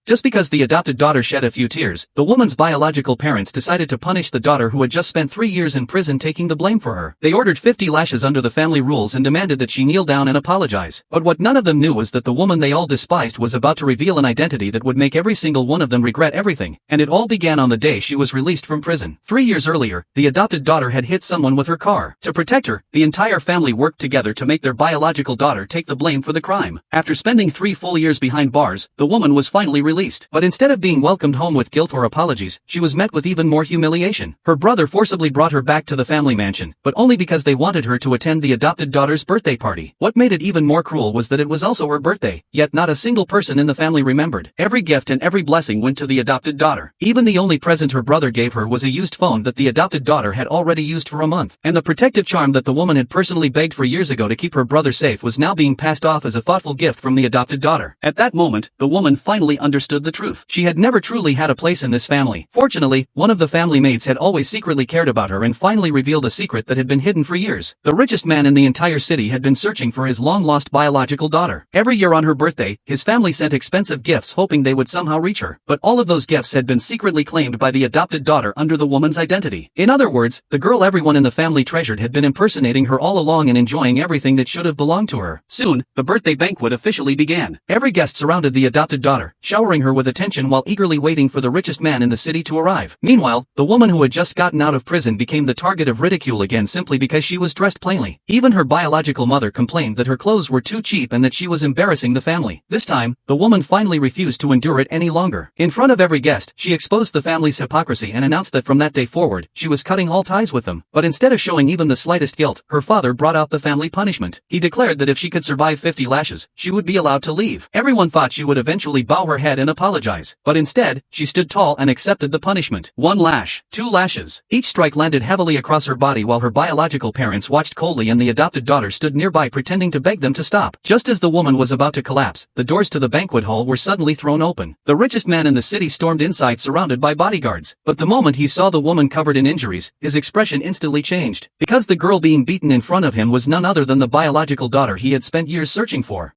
Just because the adopted daughter shed a few tears, the woman's biological parents decided to punish the daughter who had just spent 3 years in prison taking the blame for her. They ordered 50 lashes under the family rules and demanded that she kneel down and apologize. But what none of them knew was that the woman they all despised was about to reveal an identity that would make every single one of them regret everything, and it all began on the day she was released from prison. 3 years earlier, the adopted daughter had hit someone with her car. To protect her, the entire family worked together to make their biological daughter take the blame for the crime. After spending 3 full years behind bars, the woman was finally released. But instead of being welcomed home with guilt or apologies, she was met with even more humiliation. Her brother forcibly brought her back to the family mansion, but only because they wanted her to attend the adopted daughter's birthday party. What made it even more cruel was that it was also her birthday, yet not a single person in the family remembered. Every gift and every blessing went to the adopted daughter. Even the only present her brother gave her was a used phone that the adopted daughter had already used for a month. And the protective charm that the woman had personally begged for years ago to keep her brother safe was now being passed off as a thoughtful gift from the adopted daughter. At that moment, the woman finally understood the truth. She had never truly had a place in this family. Fortunately, one of the family mates had always secretly cared about her and finally revealed a secret that had been hidden for years. The richest man in the entire city had been searching for his long-lost biological daughter. Every year on her birthday, his family sent expensive gifts hoping they would somehow reach her. But all of those gifts had been secretly claimed by the adopted daughter under the woman's identity. In other words, the girl everyone in the family treasured had been impersonating her all along and enjoying everything that should have belonged to her. Soon, the birthday banquet officially began. Every guest surrounded the adopted daughter, showering her with attention while eagerly waiting for the richest man in the city to arrive. Meanwhile, the woman who had just gotten out of prison became the target of ridicule again simply because she was dressed plainly. Even her biological mother complained that her clothes were too cheap and that she was embarrassing the family. This time, the woman finally refused to endure it any longer. In front of every guest, she exposed the family's hypocrisy and announced that from that day forward, she was cutting all ties with them. But instead of showing even the slightest guilt, her father brought out the family punishment. He declared that if she could survive 50 lashes, she would be allowed to leave. Everyone thought she would eventually bow her head and apologize. But instead, she stood tall and accepted the punishment. 1 lash, 2 lashes. Each strike landed heavily across her body while her biological parents watched coldly and the adopted daughter stood nearby pretending to beg them to stop. Just as the woman was about to collapse, the doors to the banquet hall were suddenly thrown open. The richest man in the city stormed inside surrounded by bodyguards. But the moment he saw the woman covered in injuries, his expression instantly changed. Because the girl being beaten in front of him was none other than the biological daughter he had spent years searching for.